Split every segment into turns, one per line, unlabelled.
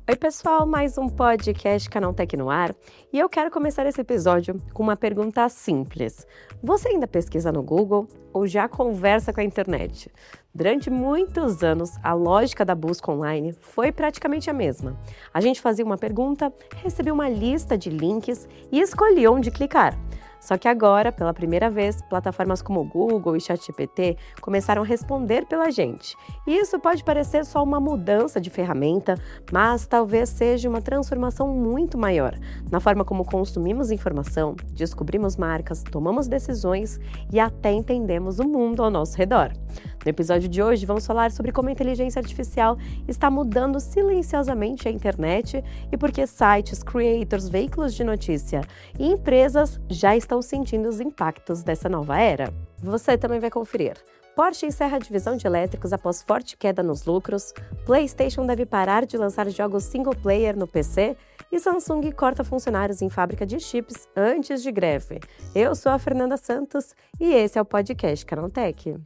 Oi pessoal, mais um podcast Canaltech no ar e eu quero começar esse episódio com uma pergunta simples. Você ainda pesquisa no Google ou já conversa com a internet? Durante muitos anos, a lógica da busca online foi praticamente a mesma. A gente fazia uma pergunta, recebia uma lista de links e escolhia onde clicar. Só que agora, pela primeira vez, plataformas como o Google e ChatGPT começaram a responder pela gente. E isso pode parecer só uma mudança de ferramenta, mas talvez seja uma transformação muito maior na forma como consumimos informação, descobrimos marcas, tomamos decisões e até entendemos o mundo ao nosso redor. No episódio de hoje, vamos falar sobre como a inteligência artificial está mudando silenciosamente a internet e por que sites, creators, veículos de notícia e empresas já estão sentindo os impactos dessa nova era. Você também vai conferir. Porsche encerra a divisão de elétricos após forte queda nos lucros, PlayStation deve parar de lançar jogos single-player no PC e Samsung corta funcionários em fábrica de chips antes de greve. Eu sou a Fernanda Santos e esse é o podcast Canaltech.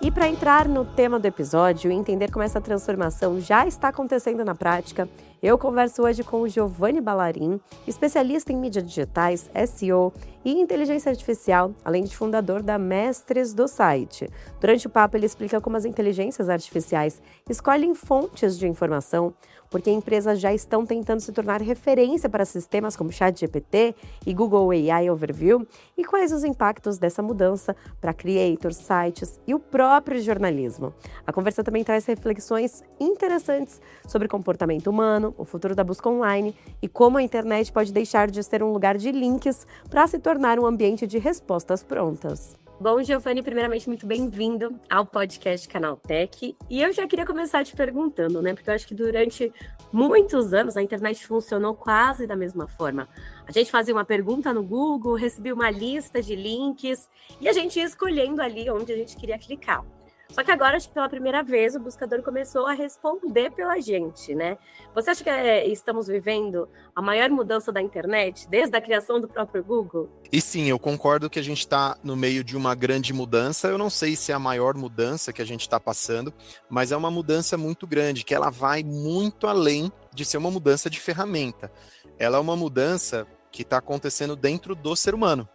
E para entrar no tema do episódio e entender como essa transformação já está acontecendo na prática, eu converso hoje com o Giovanni Ballarin, especialista em mídias digitais, SEO e inteligência artificial, além de fundador da Mestres do Site. Durante o papo, ele explica como as inteligências artificiais escolhem fontes de informação, porque empresas já estão tentando se tornar referência para sistemas como ChatGPT e Google AI Overview, e quais os impactos dessa mudança para creators, sites e o próprio jornalismo. A conversa também traz reflexões interessantes sobre comportamento humano, o futuro da busca online e como a internet pode deixar de ser um lugar de links para se tornar um ambiente de respostas prontas. Bom, Giovanni, primeiramente, muito bem-vindo ao podcast Canaltech. E eu já queria começar te perguntando, né? Porque eu acho que durante muitos anos a internet funcionou quase da mesma forma. A gente fazia uma pergunta no Google, recebia uma lista de links e a gente ia escolhendo ali onde a gente queria clicar. Só que agora, acho que pela primeira vez, o buscador começou a responder pela gente, né? Você acha que estamos vivendo a maior mudança da internet desde a criação do próprio Google?
E sim, eu concordo que a gente está no meio de uma grande mudança. Eu não sei se é a maior mudança que a gente está passando, mas é uma mudança muito grande, que ela vai muito além de ser uma mudança de ferramenta. Ela é uma mudança que está acontecendo dentro do ser humano.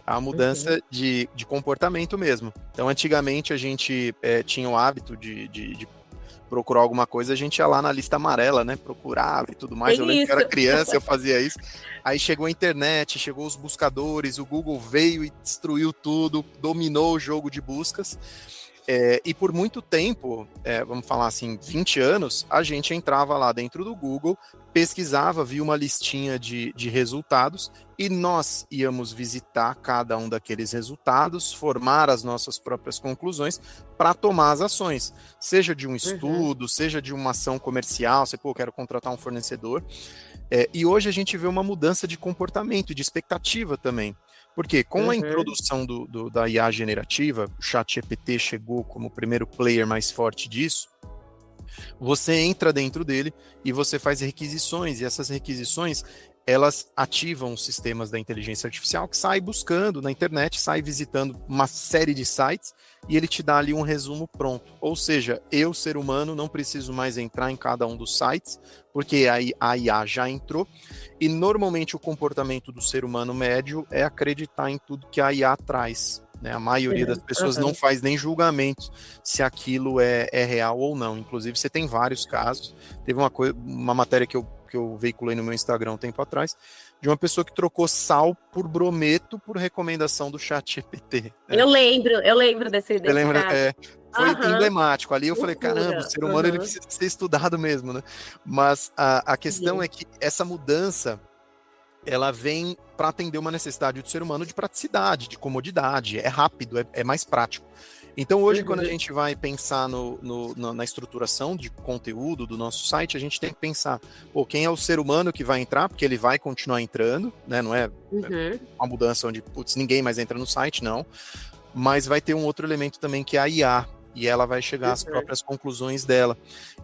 A mudança de comportamento mesmo. Então, antigamente, a gente tinha o hábito de procurar alguma coisa, a gente ia lá na lista amarela, né? Procurava e tudo mais. Eu lembro que eu era criança, eu fazia isso. Aí chegou a internet, chegou os buscadores, o Google veio e destruiu tudo, dominou o jogo de buscas. E por muito tempo, vamos falar assim, 20 anos, a gente entrava lá dentro do Google, pesquisava, via uma listinha de resultados e nós íamos visitar cada um daqueles resultados, formar as nossas próprias conclusões para tomar as ações, seja de um estudo, seja de uma ação comercial, você, quero contratar um fornecedor. E hoje a gente vê uma mudança de comportamento e de expectativa também. Porque com a introdução da IA generativa, o ChatGPT chegou como o primeiro player mais forte disso, você entra dentro dele e você faz requisições, e essas requisições, elas ativam os sistemas da inteligência artificial que sai buscando na internet, sai visitando uma série de sites e ele te dá ali um resumo pronto. Ou seja, eu, ser humano, não preciso mais entrar em cada um dos sites, porque a IA já entrou, e normalmente o comportamento do ser humano médio é acreditar em tudo que a IA traz. Né? A maioria das pessoas não faz nem julgamento se aquilo é real ou não. Inclusive, você tem vários casos. Teve uma matéria que eu veiculei no meu Instagram um tempo atrás, de uma pessoa que trocou sal por brometo por recomendação do ChatGPT. Né? Eu
lembro desse
lembra,
caso.
Foi emblemático. Ali eu falei, caramba, o ser humano ele precisa ser estudado mesmo, né? Mas a questão é que essa mudança, ela vem para atender uma necessidade do ser humano de praticidade, de comodidade, é rápido, é mais prático. Então hoje, quando a gente vai pensar na estruturação de conteúdo do nosso site, a gente tem que pensar, quem é o ser humano que vai entrar, porque ele vai continuar entrando, né? Não é uma mudança onde, ninguém mais entra no site, não. Mas vai ter um outro elemento também, que é a IA. e ela vai chegar às próprias conclusões dela.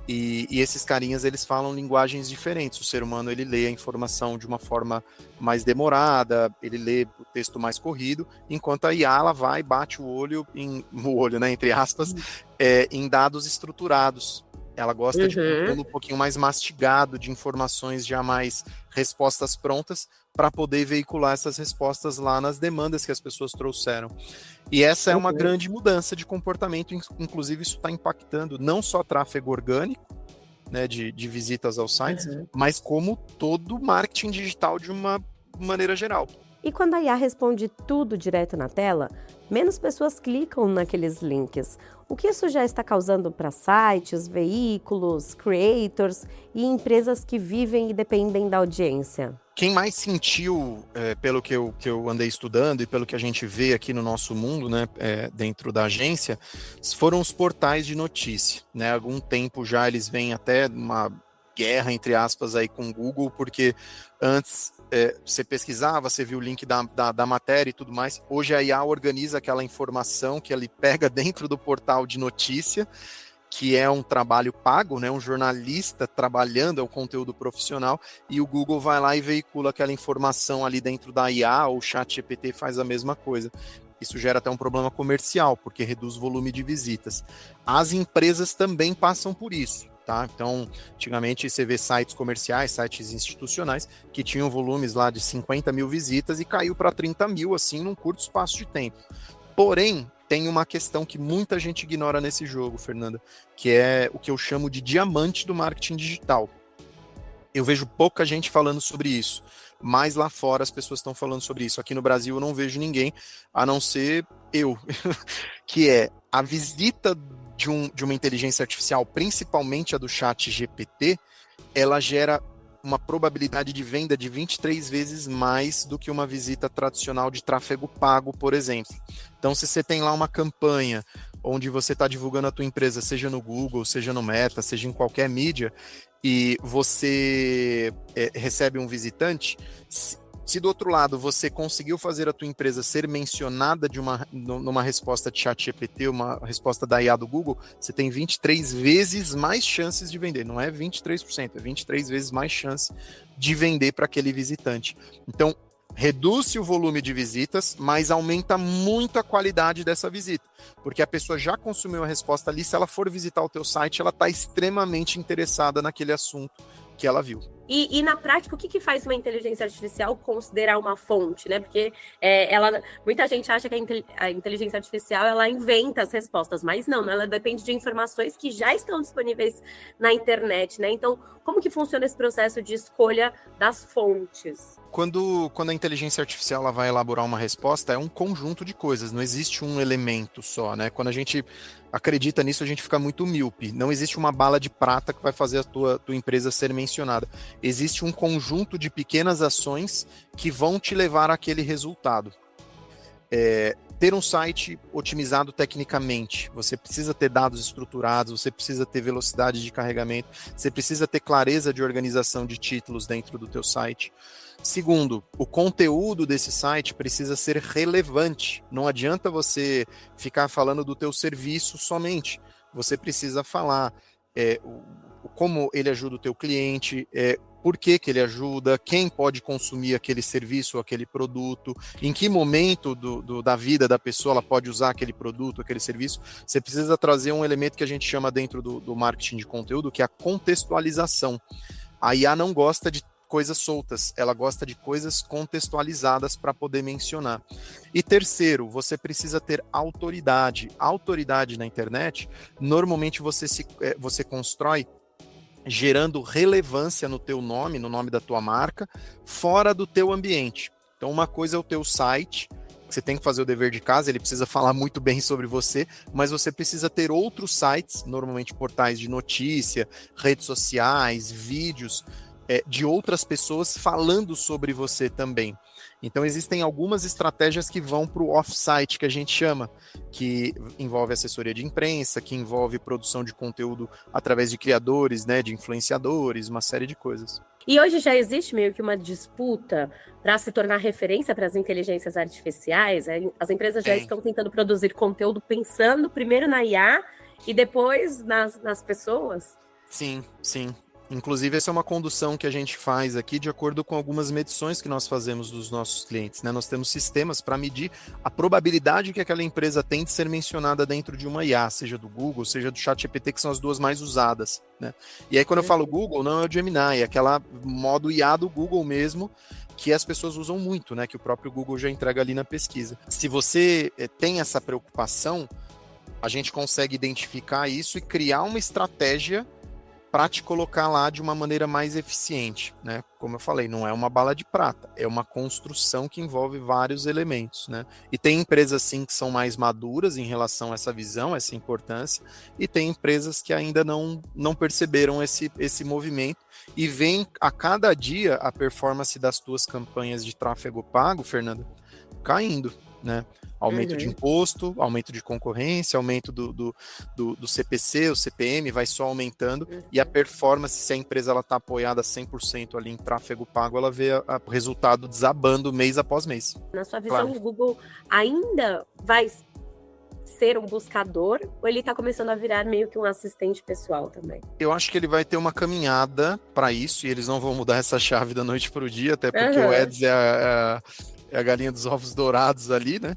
E esses carinhas, eles falam linguagens diferentes. O ser humano, ele lê a informação de uma forma mais demorada, ele lê o texto mais corrido, enquanto a IA, ela vai e bate o olho, né, entre aspas, em dados estruturados. Ela gosta de conteúdo um pouquinho mais mastigado, de informações já mais respostas prontas, para poder veicular essas respostas lá nas demandas que as pessoas trouxeram. E essa é uma grande mudança de comportamento, inclusive isso está impactando não só tráfego orgânico, né, de visitas aos sites, mas como todo o marketing digital de uma maneira geral.
E quando a IA responde tudo direto na tela, menos pessoas clicam naqueles links. O que isso já está causando para sites, veículos, creators e empresas que vivem e dependem da audiência?
Quem mais sentiu, pelo que eu andei estudando e pelo que a gente vê aqui no nosso mundo, né, dentro da agência, foram os portais de notícia. Né? Há algum tempo já eles vêm até uma guerra, entre aspas, aí com o Google, porque antes você pesquisava, você viu o link da matéria e tudo mais. Hoje a IA organiza aquela informação que ele pega dentro do portal de notícia, que é um trabalho pago, né? Um jornalista trabalhando, é um conteúdo profissional, e o Google vai lá e veicula aquela informação ali dentro da IA, ou o ChatGPT faz a mesma coisa. Isso gera até um problema comercial, porque reduz o volume de visitas. As empresas também passam por isso. Tá? Então, antigamente você vê sites comerciais, sites institucionais, que tinham volumes lá de 50 mil visitas e caiu para 30 mil, assim, num curto espaço de tempo. Porém, tem uma questão que muita gente ignora nesse jogo, Fernanda, que é o que eu chamo de diamante do marketing digital. Eu vejo pouca gente falando sobre isso, mas lá fora as pessoas estão falando sobre isso. Aqui no Brasil eu não vejo ninguém, a não ser eu, que é a visita de uma inteligência artificial, principalmente a do ChatGPT, ela gera uma probabilidade de venda de 23 vezes mais do que uma visita tradicional de tráfego pago, por exemplo. Então, se você tem lá uma campanha onde você está divulgando a tua empresa, seja no Google, seja no Meta, seja em qualquer mídia, e você recebe um visitante, se do outro lado você conseguiu fazer a tua empresa ser mencionada numa resposta de ChatGPT, uma resposta da IA do Google, você tem 23 vezes mais chances de vender. Não é 23%, é 23 vezes mais chance de vender para aquele visitante. Então, reduz o volume de visitas, mas aumenta muito a qualidade dessa visita. Porque a pessoa já consumiu a resposta ali, se ela for visitar o teu site, ela está extremamente interessada naquele assunto que ela viu.
E na prática, o que faz uma inteligência artificial considerar uma fonte, né? Porque muita gente acha que a inteligência artificial ela inventa as respostas, mas não, ela depende de informações que já estão disponíveis na internet, né? Então, como que funciona esse processo de escolha das fontes?
Quando a inteligência artificial ela vai elaborar uma resposta, é um conjunto de coisas, não existe um elemento só, né? Quando a gente acredita nisso, a gente fica muito míope. Não existe uma bala de prata que vai fazer a tua empresa ser mencionada. Existe um conjunto de pequenas ações que vão te levar àquele resultado. Ter um site otimizado tecnicamente, você precisa ter dados estruturados, você precisa ter velocidade de carregamento, você precisa ter clareza de organização de títulos dentro do teu site. Segundo, o conteúdo desse site precisa ser relevante. Não adianta você ficar falando do teu serviço somente. Você precisa falar como ele ajuda o teu cliente, por que ele ajuda, quem pode consumir aquele serviço ou aquele produto, em que momento da vida da pessoa ela pode usar aquele produto, aquele serviço. Você precisa trazer um elemento que a gente chama dentro do marketing de conteúdo, que é a contextualização. A IA não gosta de coisas soltas, ela gosta de coisas contextualizadas para poder mencionar. E terceiro, você precisa ter autoridade. Autoridade na internet, normalmente você constrói gerando relevância no teu nome, no nome da tua marca, fora do teu ambiente. Então, uma coisa é o teu site, você tem que fazer o dever de casa, ele precisa falar muito bem sobre você, mas você precisa ter outros sites, normalmente portais de notícia, redes sociais, vídeos, de outras pessoas falando sobre você também. Então, existem algumas estratégias que vão para o off-site, que a gente chama, que envolve assessoria de imprensa, que envolve produção de conteúdo através de criadores, né, de influenciadores, uma série de coisas.
E hoje já existe meio que uma disputa para se tornar referência para as inteligências artificiais. As empresas já estão tentando produzir conteúdo pensando primeiro na IA e depois nas pessoas?
Sim, sim. Inclusive, essa é uma condução que a gente faz aqui de acordo com algumas medições que nós fazemos dos nossos clientes, né? Nós temos sistemas para medir a probabilidade que aquela empresa tem de ser mencionada dentro de uma IA, seja do Google, seja do ChatGPT, que são as duas mais usadas, né? E aí, quando eu falo Google, não é o Gemini, é aquela modo IA do Google mesmo, que as pessoas usam muito, né? Que o próprio Google já entrega ali na pesquisa. Se você tem essa preocupação, a gente consegue identificar isso e criar uma estratégia para te colocar lá de uma maneira mais eficiente, né? Como eu falei, não é uma bala de prata, é uma construção que envolve vários elementos, né? E tem empresas sim que são mais maduras em relação a essa visão, essa importância, e tem empresas que ainda não perceberam esse movimento e veem a cada dia a performance das tuas campanhas de tráfego pago, Fernanda, caindo, né? Aumento de imposto, aumento de concorrência, aumento do CPC, o CPM vai só aumentando, e a performance, se a empresa está apoiada 100% ali em tráfego pago, ela vê o resultado desabando mês após mês.
Na sua visão, claro, o Google ainda vai ser um buscador, ou ele está começando a virar meio que um assistente pessoal também?
Eu acho que ele vai ter uma caminhada para isso, e eles não vão mudar essa chave da noite para o dia, até porque o Ads é a galinha dos ovos dourados ali, né?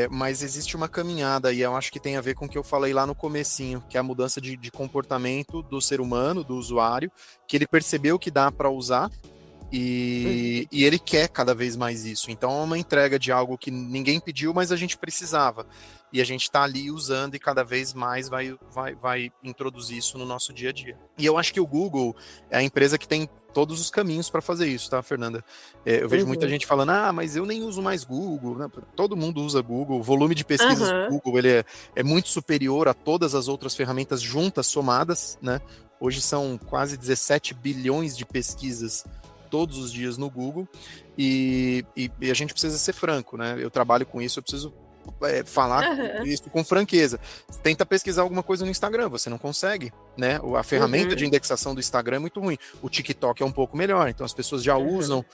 Mas existe uma caminhada, e eu acho que tem a ver com o que eu falei lá no comecinho, que é a mudança de comportamento do ser humano, do usuário, que ele percebeu que dá para usar, e ele quer cada vez mais isso. Então é uma entrega de algo que ninguém pediu, mas a gente precisava. E a gente está ali usando e cada vez mais vai introduzir isso no nosso dia a dia. E eu acho que o Google é a empresa que tem todos os caminhos para fazer isso, tá, Fernanda? Eu vejo muita gente falando, mas eu nem uso mais Google, né? Todo mundo usa Google, o volume de pesquisas do Google ele é muito superior a todas as outras ferramentas juntas, somadas, né? Hoje são quase 17 bilhões de pesquisas todos os dias no Google, e a gente precisa ser franco, né? Eu trabalho com isso, eu preciso falar isso com franqueza. Você tenta pesquisar alguma coisa no Instagram, você não consegue, né? A ferramenta de indexação do Instagram é muito ruim. O TikTok é um pouco melhor, então as pessoas já usam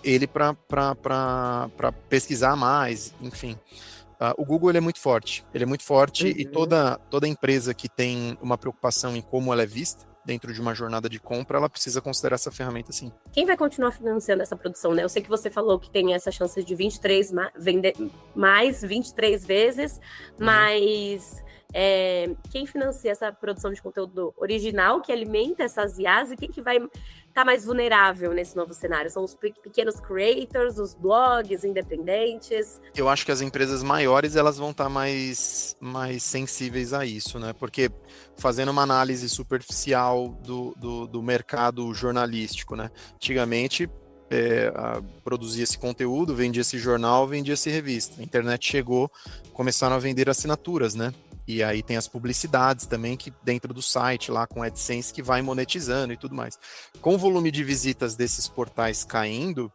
ele para pesquisar mais, enfim. O Google ele é muito forte, e toda empresa que tem uma preocupação em como ela é vista dentro de uma jornada de compra, ela precisa considerar essa ferramenta sim.
Quem vai continuar financiando essa produção, né? Eu sei que você falou que tem essa chance de vender mais 23 vezes, mas quem financia essa produção de conteúdo original, que alimenta essas IAs, e quem que vai estar mais vulnerável nesse novo cenário? São os pequenos creators, os blogs independentes?
Eu acho que as empresas maiores elas vão estar mais sensíveis a isso, né? Porque fazendo uma análise superficial do mercado jornalístico, né? Antigamente produzia esse conteúdo, vendia esse jornal, vendia essa revista. A internet chegou, começaram a vender assinaturas, né? E aí tem as publicidades também, que dentro do site, lá com AdSense, que vai monetizando e tudo mais. Com o volume de visitas desses portais caindo,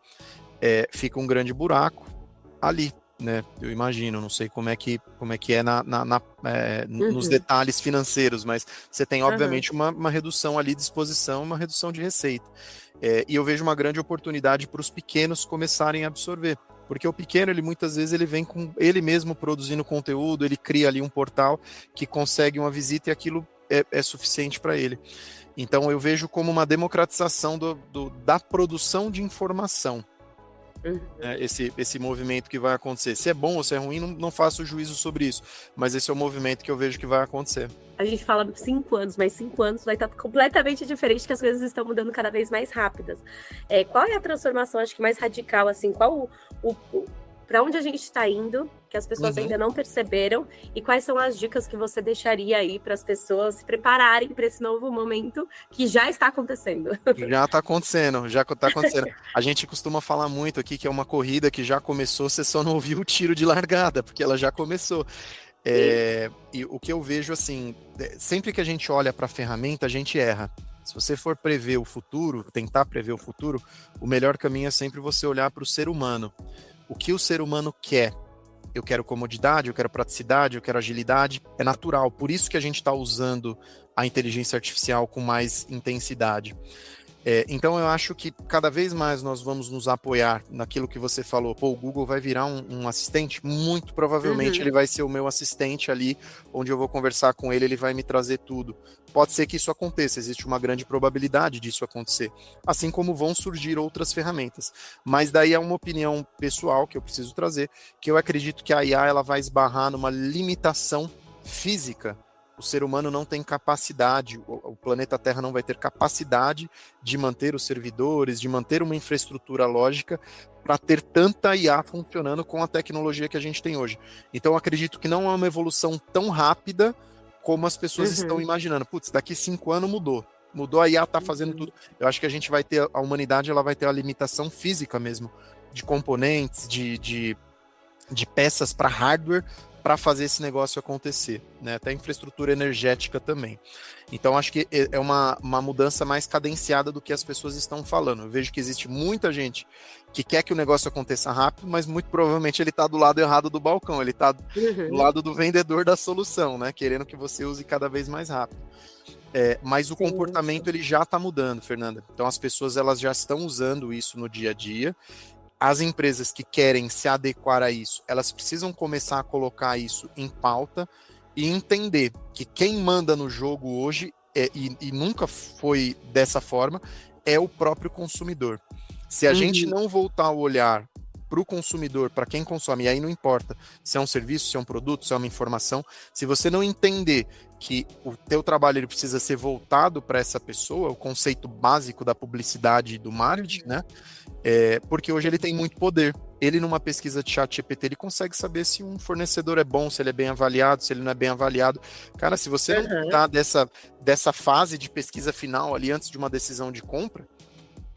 fica um grande buraco ali, né? Eu imagino, não sei como é que é nos detalhes financeiros, mas você tem, obviamente, uma redução ali de exposição, uma redução de receita. E eu vejo uma grande oportunidade para os pequenos começarem a absorver. Porque o pequeno, ele muitas vezes ele vem com ele mesmo produzindo conteúdo, ele cria ali um portal que consegue uma visita e aquilo é suficiente para ele. Então eu vejo como uma democratização da produção de informação. Esse movimento que vai acontecer. Se é bom ou se é ruim, não faço juízo sobre isso, mas esse é o movimento que eu vejo que vai acontecer.
A gente fala 5 anos, mas 5 anos vai estar completamente diferente, que as coisas estão mudando cada vez mais rápidas. Qual é a transformação, acho que mais radical, assim, qual para onde a gente está indo, que as pessoas ainda não perceberam, e quais são as dicas que você deixaria aí para as pessoas se prepararem para esse novo momento que já está acontecendo?
Já está acontecendo. A gente costuma falar muito aqui que é uma corrida que já começou, você só não ouviu o tiro de largada, porque ela já começou. E o que eu vejo, assim, sempre que a gente olha para a ferramenta, a gente erra. Se você for prever o futuro, tentar prever o futuro, o melhor caminho é sempre você olhar para o ser humano. O que o ser humano quer? Eu quero comodidade, eu quero praticidade, eu quero agilidade. É natural, por isso que a gente está usando a inteligência artificial com mais intensidade. Então eu acho que cada vez mais nós vamos nos apoiar naquilo que você falou. Pô, o Google vai virar um assistente? Muito provavelmente ele vai ser o meu assistente ali, onde eu vou conversar com ele, ele vai me trazer tudo. Pode ser que isso aconteça, existe uma grande probabilidade disso acontecer, assim como vão surgir outras ferramentas. Mas daí é uma opinião pessoal que eu preciso trazer, que eu acredito que a IA ela vai esbarrar numa limitação física. O ser humano não tem capacidade, o planeta Terra não vai ter capacidade de manter os servidores, de manter uma infraestrutura lógica para ter tanta IA funcionando com a tecnologia que a gente tem hoje. Então, eu acredito que não é uma evolução tão rápida como as pessoas estão imaginando. Putz, daqui 5 anos mudou. Mudou, a IA está fazendo tudo. Eu acho que a gente vai ter, a humanidade ela vai ter uma limitação física mesmo, de componentes, de peças para hardware, para fazer esse negócio acontecer, né? Até infraestrutura energética também. Então, acho que é uma mudança mais cadenciada do que as pessoas estão falando. Eu vejo que existe muita gente que quer que o negócio aconteça rápido, mas muito provavelmente ele está do lado errado do balcão, ele está do lado do vendedor da solução, né? Querendo que você use cada vez mais rápido. Mas o comportamento ele já está mudando, Fernanda. Então, as pessoas elas já estão usando isso no dia a dia. As empresas que querem se adequar a isso, elas precisam começar a colocar isso em pauta e entender que quem manda no jogo hoje, e nunca foi dessa forma, é o próprio consumidor. Se a gente não voltar o olhar para o consumidor, para quem consome, e aí não importa se é um serviço, se é um produto, se é uma informação, se você não entender que o teu trabalho ele precisa ser voltado para essa pessoa, o conceito básico da publicidade e do marketing, né? Porque hoje ele tem muito poder. Ele, numa pesquisa de ChatGPT, ele consegue saber se um fornecedor é bom, se ele é bem avaliado, se ele não é bem avaliado. Cara, se você não cuidar dessa fase de pesquisa final ali antes de uma decisão de compra,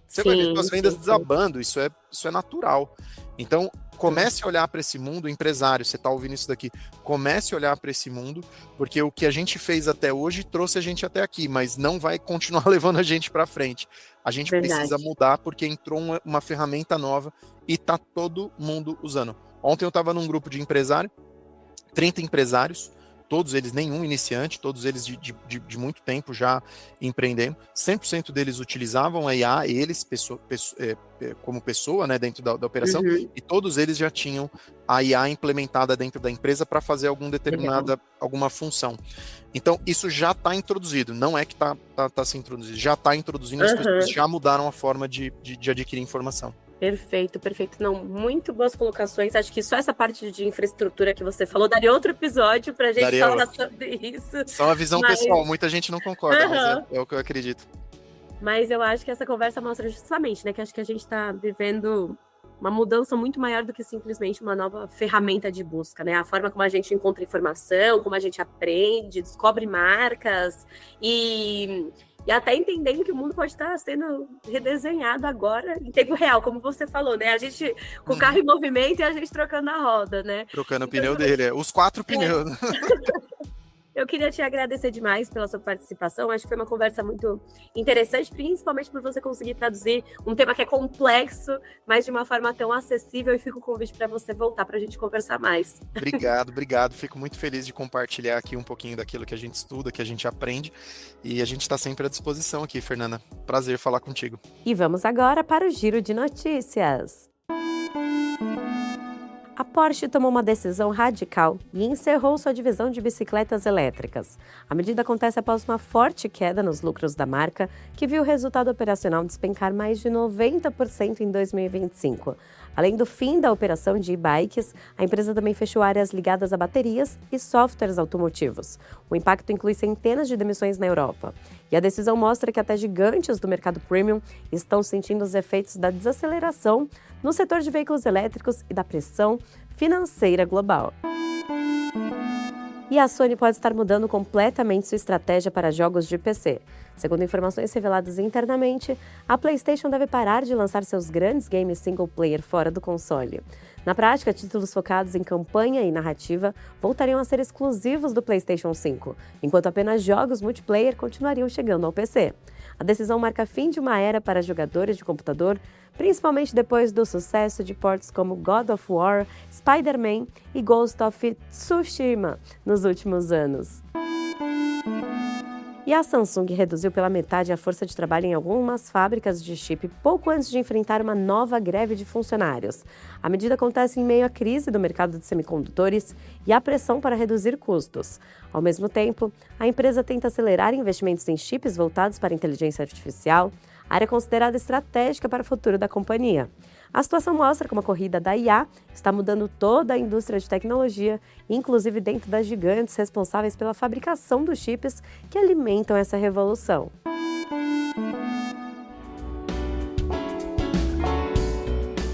você vai ver suas vendas desabando, isso é natural. Então, comece a olhar para esse mundo, empresário, você está ouvindo isso daqui, comece a olhar para esse mundo, porque o que a gente fez até hoje trouxe a gente até aqui, mas não vai continuar levando a gente para frente. A gente precisa mudar porque entrou uma ferramenta nova e está todo mundo usando. Ontem eu estava num grupo de empresário, 30 empresários, todos eles, nenhum iniciante, todos eles de muito tempo já empreendendo, 100% deles utilizavam a IA, eles como pessoa, né, dentro da operação, e todos eles já tinham a IA implementada dentro da empresa para fazer alguma função. Então, isso já está introduzido, não é que está se introduzindo, já está introduzindo, as pessoas já mudaram a forma de adquirir informação.
Perfeito, perfeito. Não, muito boas colocações. Acho que só essa parte de infraestrutura que você falou daria outro episódio pra gente falar sobre isso.
Só uma visão pessoal, muita gente não concorda, mas é o que eu acredito.
Mas eu acho que essa conversa mostra justamente, né, que acho que a gente está vivendo uma mudança muito maior do que simplesmente uma nova ferramenta de busca, né? A forma como a gente encontra informação, como a gente aprende, descobre marcas e até entendendo que o mundo pode estar sendo redesenhado agora em tempo real, como você falou, né? A gente com o carro em movimento e a gente trocando a roda, né?
Trocando o pneu dele, os 4 pneus.
Eu queria te agradecer demais pela sua participação. Acho que foi uma conversa muito interessante, principalmente por você conseguir traduzir um tema que é complexo, mas de uma forma tão acessível. E fica o convite para você voltar para a gente conversar mais.
Obrigado. Fico muito feliz de compartilhar aqui um pouquinho daquilo que a gente estuda, que a gente aprende. E a gente está sempre à disposição aqui, Fernanda. Prazer falar contigo.
E vamos agora para o Giro de Notícias. A Porsche tomou uma decisão radical e encerrou sua divisão de bicicletas elétricas. A medida acontece após uma forte queda nos lucros da marca, que viu o resultado operacional despencar mais de 90% em 2025. Além do fim da operação de e-bikes, a empresa também fechou áreas ligadas a baterias e softwares automotivos. O impacto inclui centenas de demissões na Europa. E a decisão mostra que até gigantes do mercado premium estão sentindo os efeitos da desaceleração no setor de veículos elétricos e da pressão financeira global. E a Sony pode estar mudando completamente sua estratégia para jogos de PC. Segundo informações reveladas internamente, a PlayStation deve parar de lançar seus grandes games single-player fora do console. Na prática, títulos focados em campanha e narrativa voltariam a ser exclusivos do PlayStation 5, enquanto apenas jogos multiplayer continuariam chegando ao PC. A decisão marca fim de uma era para jogadores de computador, principalmente depois do sucesso de ports como God of War, Spider-Man e Ghost of Tsushima nos últimos anos. E a Samsung reduziu pela metade a força de trabalho em algumas fábricas de chip pouco antes de enfrentar uma nova greve de funcionários. A medida acontece em meio à crise do mercado de semicondutores e à pressão para reduzir custos. Ao mesmo tempo, a empresa tenta acelerar investimentos em chips voltados para a inteligência artificial, área considerada estratégica para o futuro da companhia. A situação mostra como a corrida da IA está mudando toda a indústria de tecnologia, inclusive dentro das gigantes responsáveis pela fabricação dos chips que alimentam essa revolução.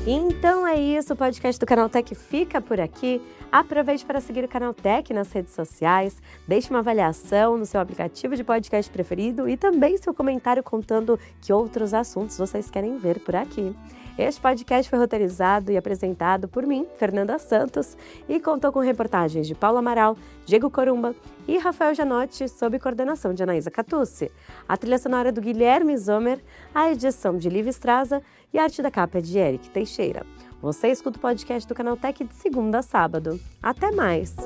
Então é isso, o podcast do Canaltech fica por aqui. Aproveite para seguir o Canaltech nas redes sociais, deixe uma avaliação no seu aplicativo de podcast preferido e também seu comentário contando que outros assuntos vocês querem ver por aqui. Este podcast foi roteirizado e apresentado por mim, Fernanda Santos, e contou com reportagens de Paulo Amaral, Diego Corumba e Rafael Janotti, sob coordenação de Anaísa Catucci. A trilha sonora é do Guilherme Zomer, a edição de Liv Estraza e a arte da capa é de Eric Teixeira. Você escuta o podcast do Canaltech de segunda a sábado. Até mais!